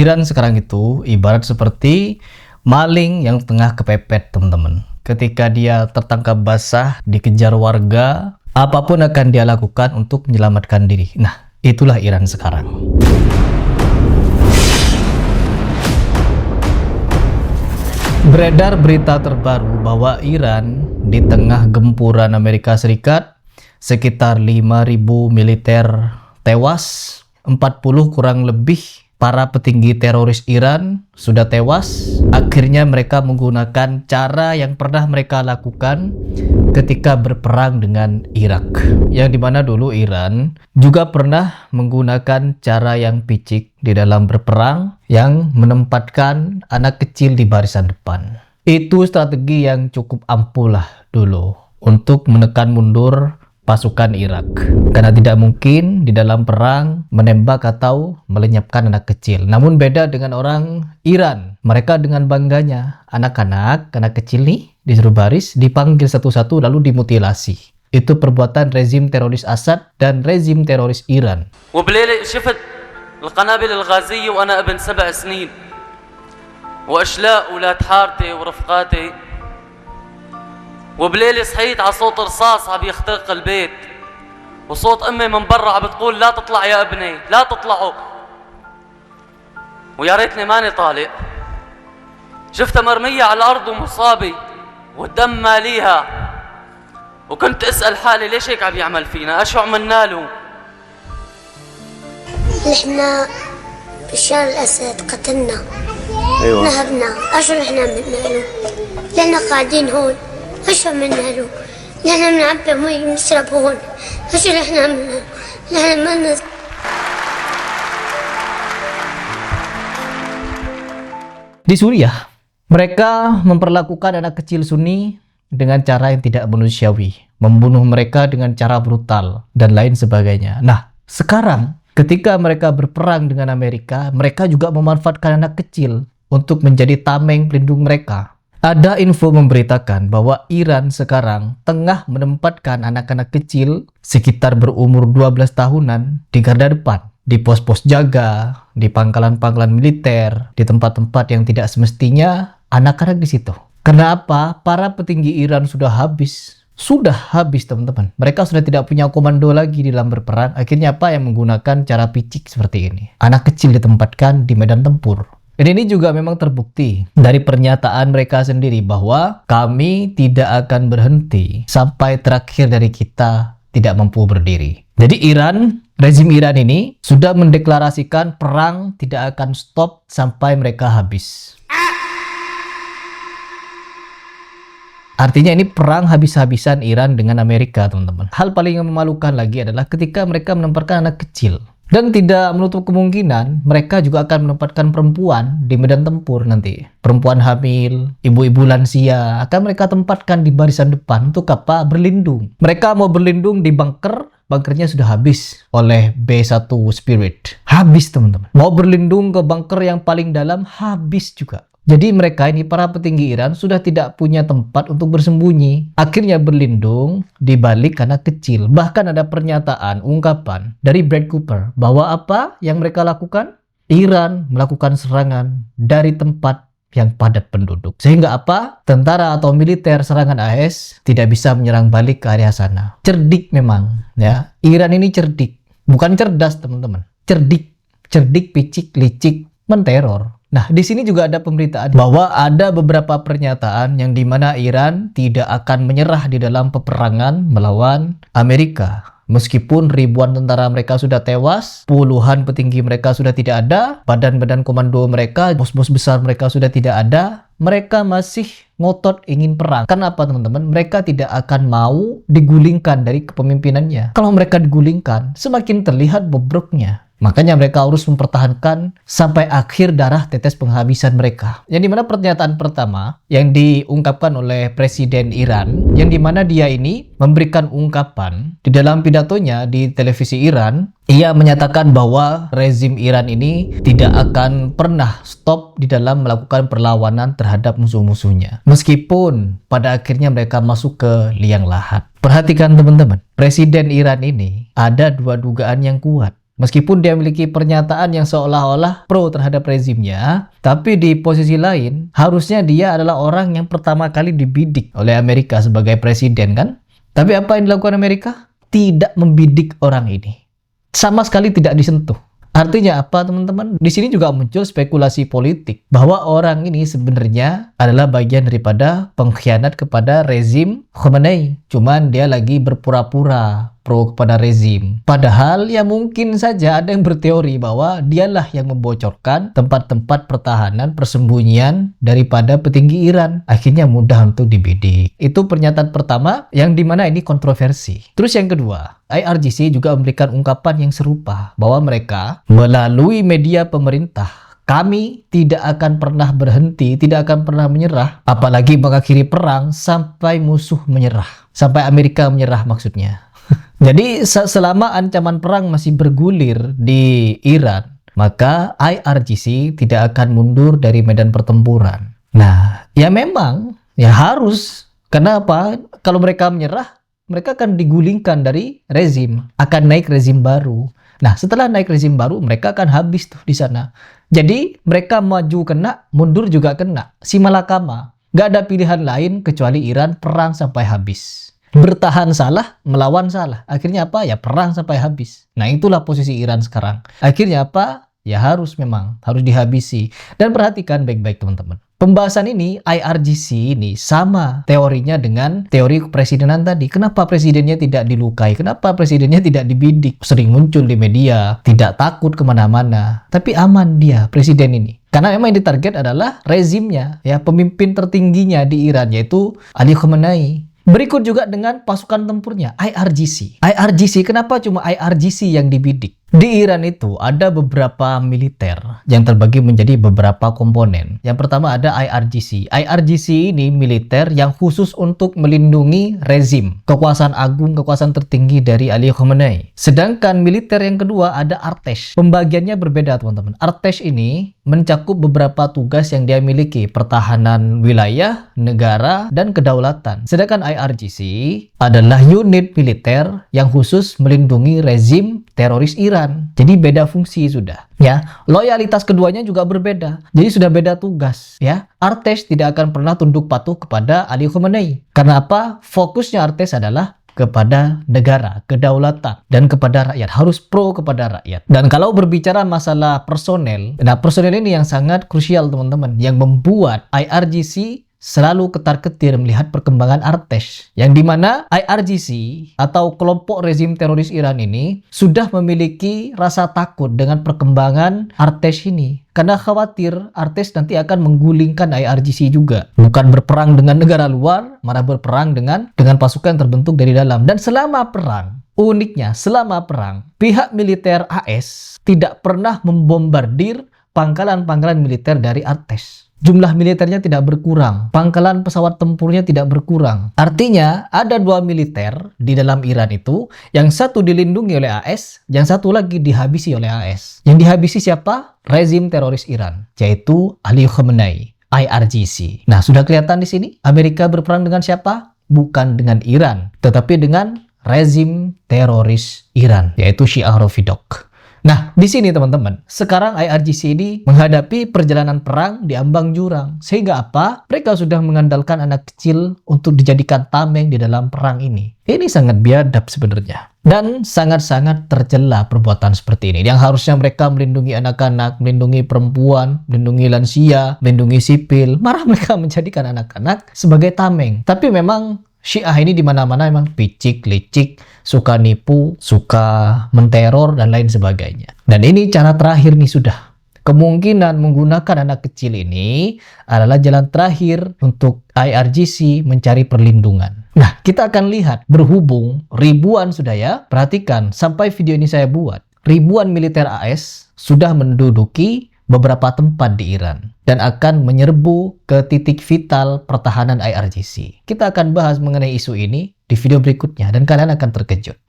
Iran sekarang itu ibarat seperti maling yang tengah kepepet, teman-teman. Ketika dia tertangkap basah, dikejar warga, apapun akan dia lakukan untuk menyelamatkan diri. Nah, itulah Iran sekarang. Beredar berita terbaru bahwa Iran di tengah gempuran Amerika Serikat, sekitar 5.000 militer tewas, 40 kurang lebih para petinggi teroris Iran sudah tewas. Akhirnya mereka menggunakan cara yang pernah mereka lakukan ketika berperang dengan Irak, yang dimana dulu Iran juga pernah menggunakan cara yang picik di dalam berperang, yang menempatkan anak kecil di barisan depan. Itu strategi yang cukup ampuh lah dulu untuk menekan mundur pasukan Irak, karena tidak mungkin di dalam perang menembak atau melenyapkan anak kecil. Namun beda dengan orang Iran, mereka dengan bangganya anak kecil nih disuruh baris, dipanggil satu-satu lalu dimutilasi. Itu perbuatan rezim teroris Assad dan rezim teroris Iran. وبليلة شفت القنابل الغازية وأنا ابن 7 سنين وأشلاء ولاد حارتي ورفقاتي، وبليلة صحيت على صوت رصاص عم يخترق البيت، وصوت أمي من برا عم بتقول لا تطلع يا ابني لا تطلعوا، ويا ريتني ماني طالع. شفتها مرمية على الأرض ومصابة والدم ماليها، وكنت أسأل حالي ليش هيك عم يعمل فينا؟ أشو عملنا له؟ نحنا بشار الأسد قتلنا. أيوة. نهبنا. أشو نحنا عملنا له؟ لأننا قاعدين هون. أشو عملنا له؟ نحنا بنعبي مي بنشرب هون. أشو نحنا عملنا له؟ نحنا ما Di Suriah, mereka memperlakukan anak kecil Sunni dengan cara yang tidak manusiawi, membunuh mereka dengan cara brutal, dan lain sebagainya. Nah, sekarang ketika mereka berperang dengan Amerika, mereka juga memanfaatkan anak kecil untuk menjadi tameng pelindung mereka. Ada info memberitakan bahwa Iran sekarang tengah menempatkan anak-anak kecil sekitar berumur 12 tahunan di garda depan, di pos-pos jaga, di pangkalan-pangkalan militer, di tempat-tempat yang tidak semestinya anak-anak di situ. Kenapa? Para petinggi Iran sudah habis, teman-teman. Mereka sudah tidak punya komando lagi di dalam berperang. Akhirnya apa? Yang menggunakan cara picik seperti ini. Anak kecil ditempatkan di medan tempur. Dan ini juga memang terbukti dari pernyataan mereka sendiri bahwa kami tidak akan berhenti sampai terakhir dari kita tidak mampu berdiri. Jadi rezim Iran ini sudah mendeklarasikan perang tidak akan stop sampai mereka habis. Artinya ini perang habis-habisan Iran dengan Amerika, teman-teman. Hal paling memalukan lagi adalah ketika mereka menempatkan anak kecil. Dan tidak menutup kemungkinan mereka juga akan menempatkan perempuan di medan tempur nanti. Perempuan hamil, ibu-ibu lansia akan mereka tempatkan di barisan depan untuk apa? Berlindung. Mereka mau berlindung di bunker, bunkernya sudah habis oleh B1 Spirit. Habis, teman-teman. Mau berlindung ke bunker yang paling dalam, habis juga. Jadi mereka ini, para petinggi Iran, sudah tidak punya tempat untuk bersembunyi. Akhirnya berlindung di balik anak kecil. Bahkan ada pernyataan, ungkapan dari Brad Cooper bahwa apa yang mereka lakukan? Iran melakukan serangan dari tempat yang padat penduduk. Sehingga apa? Tentara atau militer serangan AS tidak bisa menyerang balik ke area sana. Cerdik memang, ya. Iran ini cerdik. Bukan cerdas, teman-teman. Cerdik, picik, licik, menteror. Nah, di sini juga ada pemberitaan bahwa ada beberapa pernyataan yang dimana Iran tidak akan menyerah di dalam peperangan melawan Amerika. Meskipun ribuan tentara mereka sudah tewas, puluhan petinggi mereka sudah tidak ada, badan-badan komando mereka, bos-bos besar mereka sudah tidak ada, mereka masih ngotot ingin perang. Kenapa, teman-teman? Mereka tidak akan mau digulingkan dari kepemimpinannya. Kalau mereka digulingkan, semakin terlihat bobroknya. Makanya mereka harus mempertahankan sampai akhir darah tetes penghabisan mereka. Yang dimana pernyataan pertama yang diungkapkan oleh Presiden Iran, yang dimana dia ini memberikan ungkapan di dalam pidatonya di televisi Iran, ia menyatakan bahwa rezim Iran ini tidak akan pernah stop di dalam melakukan perlawanan terhadap musuh-musuhnya. Meskipun pada akhirnya mereka masuk ke liang lahat. Perhatikan, teman-teman, Presiden Iran ini ada dua dugaan yang kuat. Meskipun dia memiliki pernyataan yang seolah-olah pro terhadap rezimnya, tapi di posisi lain, harusnya dia adalah orang yang pertama kali dibidik oleh Amerika sebagai presiden kan? Tapi apa yang dilakukan Amerika? Tidak membidik orang ini. Sama sekali tidak disentuh. Artinya apa teman-teman? Di sini juga muncul spekulasi politik bahwa orang ini sebenarnya adalah bagian daripada pengkhianat kepada rezim Khamenei. Cuman dia lagi berpura-pura pro kepada rezim. Padahal ya mungkin saja ada yang berteori bahwa dialah yang membocorkan tempat-tempat pertahanan persembunyian daripada petinggi Iran. Akhirnya mudah untuk dibidik. Itu pernyataan pertama yang dimana ini kontroversi. Terus yang kedua, IRGC juga memberikan ungkapan yang serupa bahwa mereka melalui media pemerintah, kami tidak akan pernah berhenti, tidak akan pernah menyerah, apalagi mengakhiri perang sampai musuh menyerah, sampai Amerika menyerah maksudnya. Jadi selama ancaman perang masih bergulir di Iran, maka IRGC tidak akan mundur dari medan pertempuran. Nah, ya memang, ya harus. Kenapa? Kalau mereka menyerah, mereka akan digulingkan dari rezim, akan naik rezim baru. Nah, setelah naik rezim baru, mereka akan habis tuh di sana. Jadi, mereka maju kena, mundur juga kena. Si malakama. Gak ada pilihan lain kecuali Iran perang sampai habis. Bertahan salah, melawan salah. Akhirnya apa? Ya perang sampai habis. Nah, itulah posisi Iran sekarang. Akhirnya apa? Ya harus dihabisi. Dan perhatikan baik-baik teman-teman. Pembahasan ini, IRGC ini sama teorinya dengan teori kepresidenan tadi. Kenapa presidennya tidak dilukai? Kenapa presidennya tidak dibidik? Sering muncul di media, tidak takut kemana-mana. Tapi aman dia, presiden ini. Karena memang yang ditarget adalah rezimnya, ya pemimpin tertingginya di Iran, yaitu Ali Khamenei. Berikut juga dengan pasukan tempurnya, IRGC. IRGC, kenapa cuma IRGC yang dibidik? Di Iran itu ada beberapa militer yang terbagi menjadi beberapa komponen. Yang pertama ada IRGC. IRGC ini militer yang khusus untuk melindungi rezim, kekuasaan agung, kekuasaan tertinggi dari Ali Khamenei. Sedangkan militer yang kedua ada Artesh. Pembagiannya berbeda teman-teman. Artesh ini mencakup beberapa tugas yang dia miliki, pertahanan wilayah, negara, dan kedaulatan. Sedangkan IRGC adalah unit militer yang khusus melindungi rezim teroris Iran. Jadi beda fungsi sudah. Ya, loyalitas keduanya juga berbeda. Jadi sudah beda tugas. Ya, Artesh tidak akan pernah tunduk patuh kepada Ali Khamenei. Karena apa? Fokusnya Artesh adalah kepada negara, kedaulatan, dan kepada rakyat. Harus pro kepada rakyat. Dan kalau berbicara masalah personel, nah personel ini yang sangat krusial teman-teman, yang membuat IRGC selalu ketar-ketir melihat perkembangan Artesh, yang dimana IRGC atau kelompok rezim teroris Iran ini sudah memiliki rasa takut dengan perkembangan Artesh ini, karena khawatir Artesh nanti akan menggulingkan IRGC juga, bukan berperang dengan negara luar, malah berperang dengan pasukan yang terbentuk dari dalam. Dan selama perang, uniknya selama perang, pihak militer AS tidak pernah membombardir pangkalan-pangkalan militer dari Artesh. Jumlah militernya tidak berkurang, pangkalan pesawat tempurnya tidak berkurang. Artinya ada dua militer di dalam Iran itu, yang satu dilindungi oleh AS, yang satu lagi dihabisi oleh AS. Yang dihabisi siapa? Rezim teroris Iran, yaitu Ali Khamenei, IRGC. Nah, sudah kelihatan di sini, Amerika berperang dengan siapa? Bukan dengan Iran, tetapi dengan rezim teroris Iran, yaitu Syiah Rafidhah. Nah, di sini teman-teman, sekarang IRGC ini menghadapi perjalanan perang di ambang jurang. Sehingga apa? Mereka sudah mengandalkan anak kecil untuk dijadikan tameng di dalam perang ini. Ini sangat biadab sebenarnya. Dan sangat-sangat tercela perbuatan seperti ini. Yang harusnya mereka melindungi anak-anak, melindungi perempuan, melindungi lansia, melindungi sipil. Malah mereka menjadikan anak-anak sebagai tameng. Tapi memang Syiah ini di mana-mana memang picik, licik, suka nipu, suka menteror, dan lain sebagainya. Dan ini cara terakhir nih sudah. Kemungkinan menggunakan anak kecil ini adalah jalan terakhir untuk IRGC mencari perlindungan. Nah, kita akan lihat berhubung ribuan sudah ya. Perhatikan, sampai video ini saya buat. Ribuan militer AS sudah menduduki beberapa tempat di Iran dan akan menyerbu ke titik vital pertahanan IRGC. Kita akan bahas mengenai isu ini di video berikutnya dan kalian akan terkejut.